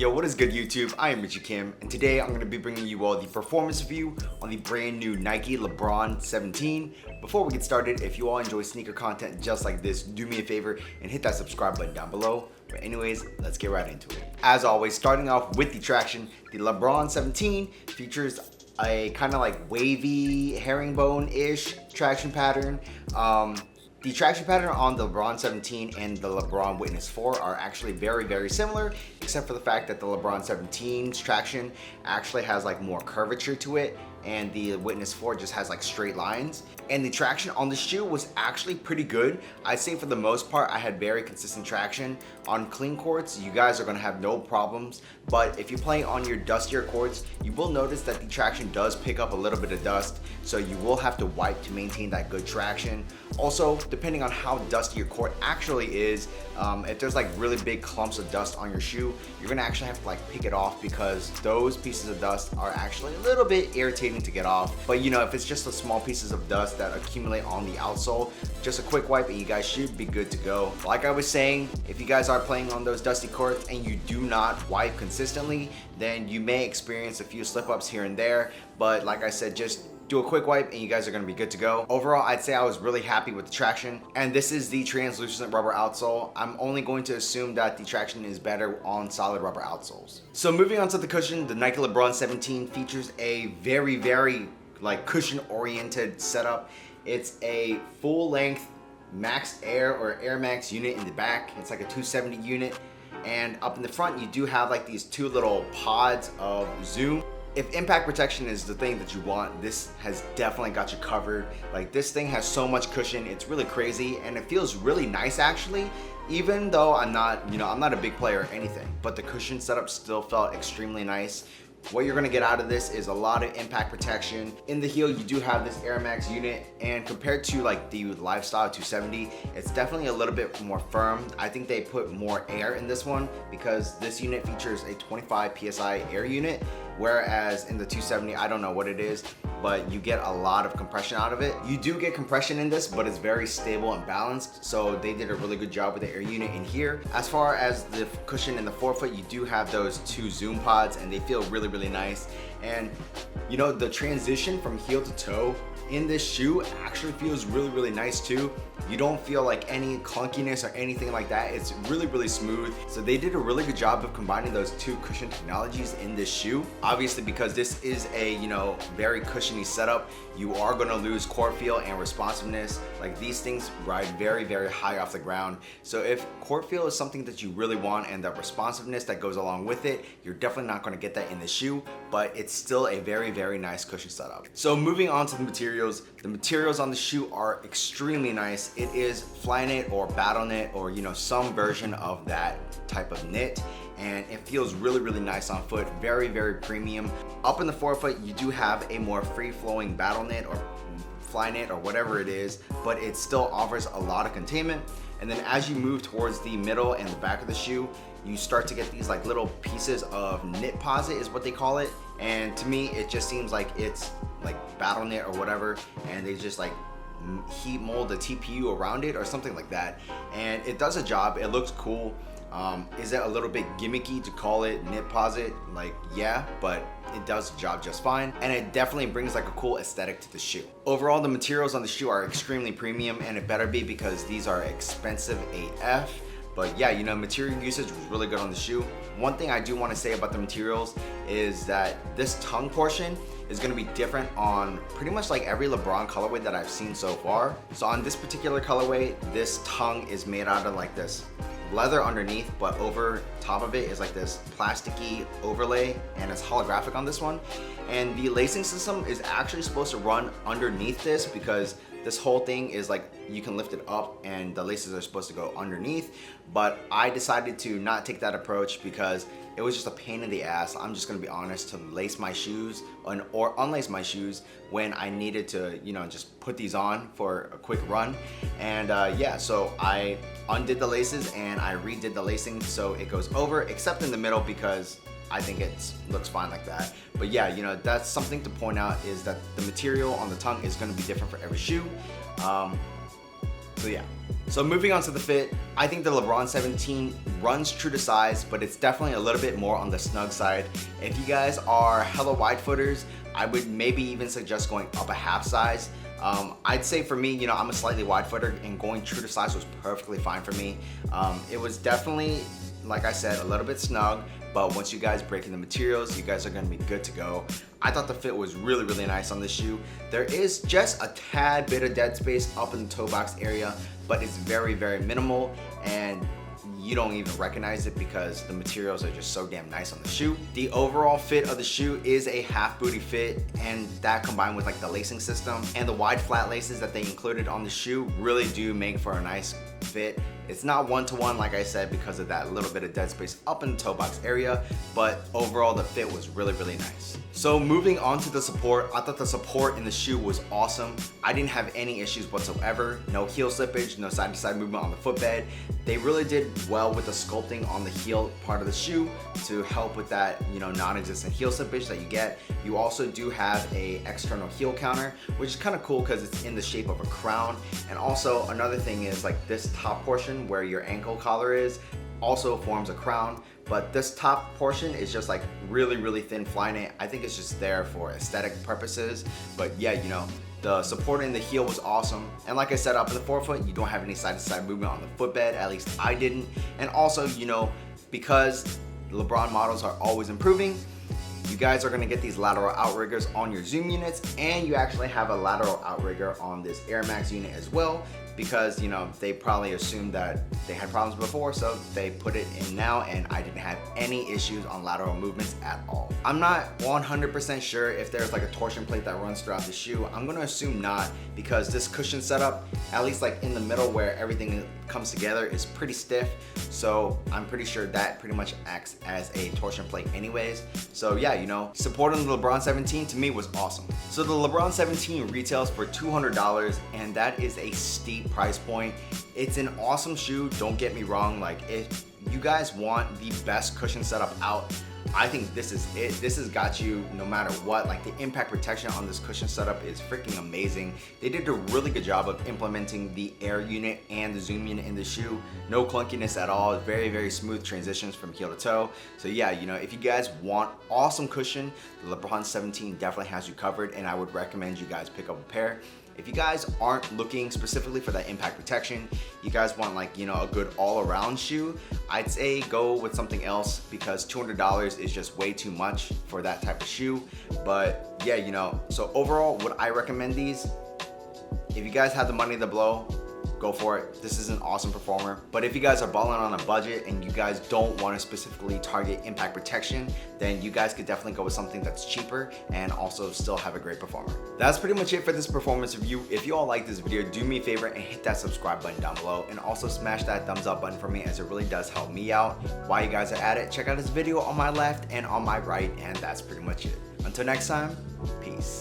Yo, what is good YouTube? I am Richie Kim, and today I'm going to be bringing you all the performance review on the brand new Nike Lebron 17. Before we get started, if you all enjoy sneaker content just like this, do me a favor and hit that subscribe button down below. But anyways, let's get right into it. As always, starting off with the traction, the Lebron 17 features a kind of like wavy herringbone-ish traction pattern. The traction pattern on the LeBron 17 and the LeBron Witness 4 are actually very similar, except for the fact that the LeBron 17's traction actually has like more curvature to it, and the Witness 4 just has like straight lines. And the traction on the shoe was actually pretty good. I'd say for the most part, I had very consistent traction. On clean courts, you guys are gonna have no problems, but if you're playing on your dustier courts, you will notice that the traction does pick up a little bit of dust, so you will have to wipe to maintain that good traction. Also, depending on how dusty your court actually is, if there's like really big clumps of dust on your shoe, you're gonna actually have to like pick it off, because those pieces of dust are actually a little bit irritating to get off. But you know, if it's just the small pieces of dust that accumulate on the outsole, just a quick wipe and you guys should be good to go. Like I was saying, if you guys are playing on those dusty courts and you do not wipe consistently, then you may experience a few slip-ups here and there. But like I said, just do a quick wipe and you guys are gonna be good to go. Overall, I'd say I was really happy with the traction, and this is the translucent rubber outsole. I'm only going to assume that the traction is better on solid rubber outsoles. So moving on to the cushion, the Nike Lebron 17 features a very like cushion oriented setup. It's a full length Max Air or Air Max unit in the back. It's like a 270 unit, and up in the front you do have like these two little pods of zoom. If impact protection is the thing that you want, this has definitely got you covered. Like, this thing has so much cushion, it's really crazy, and it feels really nice actually. Even though I'm not a big player or anything, but the cushion setup still felt extremely nice. What you're gonna get out of this is a lot of impact protection. In the heel, you do have this Air Max unit, and compared to like the Lifestyle 270, it's definitely a little bit more firm. I think they put more air in this one because this unit features a 25 PSI air unit, whereas in the 270, I don't know what it is, but you get a lot of compression out of it. You do get compression in this, but it's very stable and balanced, so they did a really good job with the air unit in here. As far as the cushion in the forefoot, you do have those two zoom pods, and they feel really nice. And you know, the transition from heel to toe in this shoe actually feels really nice too. You don't feel like any clunkiness or anything like that. It's really smooth. So they did a really good job of combining those two cushion technologies in this shoe. Obviously, because this is a, you know, very cushiony setup, you are gonna lose court feel and responsiveness. Like, these things ride very high off the ground. So if court feel is something that you really want and the responsiveness that goes along with it, you're definitely not gonna get that in the shoe, but it's still a very nice cushion setup. So moving on to the materials on the shoe are extremely nice. It is Flyknit or Battle Knit, or you know, some version of that type of knit, and it feels really nice on foot. Very premium. Up in the forefoot, you do have a more free-flowing Battle Knit or Flyknit or whatever it is, but it still offers a lot of containment. And then as you move towards the middle and the back of the shoe, you start to get these like little pieces of knit posit is what they call it. And to me, it just seems like it's like Battle Knit or whatever, and they just like heat mold the TPU around it or something like that. And it does a job, it looks cool. Is it a little bit gimmicky to call it knit posit? Like, yeah, but it does the job just fine, and it definitely brings like a cool aesthetic to the shoe. Overall, the materials on the shoe are extremely premium, and it better be, because these are expensive AF. But yeah, you know, material usage was really good on the shoe. One thing I do want to say about the materials is that this tongue portion is going to be different on pretty much like every LeBron colorway that I've seen so far. So on this particular colorway, this tongue is made out of like this leather underneath, but over top of it is like this plasticky overlay, and it's holographic on this one. And the lacing system is actually supposed to run underneath this, because this whole thing is like, you can lift it up and the laces are supposed to go underneath. But I decided to not take that approach because it was just a pain in the ass, I'm just gonna be honest, to lace my shoes or unlace my shoes when I needed to, you know, just put these on for a quick run. And yeah, so I undid the laces and I redid the lacing so it goes over, except in the middle, because I think it looks fine like that. But yeah, you know, that's something to point out, is that the material on the tongue is going to be different for every shoe. So yeah. So moving on to the fit, I think the LeBron 17 runs true to size, but it's definitely a little bit more on the snug side. If you guys are hella wide footers, I would maybe even suggest going up a half size. I'd say for me, I'm a slightly wide footer, and going true to size was perfectly fine for me. It was definitely, like I said, a little bit snug, but once you guys break in the materials, you guys are gonna be good to go. I thought the fit was really, really nice on this shoe. There is just a tad bit of dead space up in the toe box area, but it's very, very minimal, and you don't even recognize it because the materials are just so damn nice on the shoe. The overall fit of the shoe is a half booty fit, and that combined with like the lacing system and the wide flat laces that they included on the shoe really do make for a nice fit. It's not one-to-one, like I said, because of that little bit of dead space up in the toe box area, but overall the fit was really, really nice. So moving on to the support, I thought the support in the shoe was awesome. I didn't have any issues whatsoever. No heel slippage, no side-to-side movement on the footbed. They really did well with the sculpting on the heel part of the shoe to help with that, non-existent heel slippage that you get. You also do have a external heel counter, which is kind of cool because it's in the shape of a crown. And also another thing is like this top portion where your ankle collar is also forms a crown, but this top portion is just like really, really thin Flyknit. I think it's just there for aesthetic purposes, but yeah, the support in the heel was awesome. And like I said, up in the forefoot, you don't have any side-to-side movement on the footbed, at least I didn't. And also, because LeBron models are always improving, you guys are gonna get these lateral outriggers on your Zoom units, and you actually have a lateral outrigger on this Air Max unit as well, because they probably assumed that they had problems before, so they put it in now, and I didn't have any issues on lateral movements at all. I'm not 100% sure if there's like a torsion plate that runs throughout the shoe. I'm gonna assume not, because this cushion setup, at least like in the middle where everything comes together, is pretty stiff, so I'm pretty sure that pretty much acts as a torsion plate anyways. So yeah, supporting the LeBron 17 to me was awesome. So the LeBron 17 retails for $200, and that is a steep price point. It's an awesome shoe, don't get me wrong. Like, if you guys want the best cushion setup out, I think this is it. This has got you no matter what. Like, the impact protection on this cushion setup is freaking amazing. They did a really good job of implementing the Air unit and the Zoom unit in the shoe. No clunkiness at all. Very, very smooth transitions from heel to toe. So yeah, if you guys want awesome cushion, the LeBron 17 definitely has you covered, and I would recommend you guys pick up a pair. If you guys aren't looking specifically for that impact protection, you guys want like, a good all-around shoe, I'd say go with something else, because $200 is just way too much for that type of shoe. But yeah, so overall, would I recommend these? If you guys have the money to blow, go for it. This is an awesome performer. But if you guys are balling on a budget and you guys don't want to specifically target impact protection, then you guys could definitely go with something that's cheaper and also still have a great performer. That's pretty much it for this performance review. If you all like this video, do me a favor and hit that subscribe button down below, and also smash that thumbs up button for me, as it really does help me out. While you guys are at it, check out this video on my left and on my right, and that's pretty much it. Until next time, peace.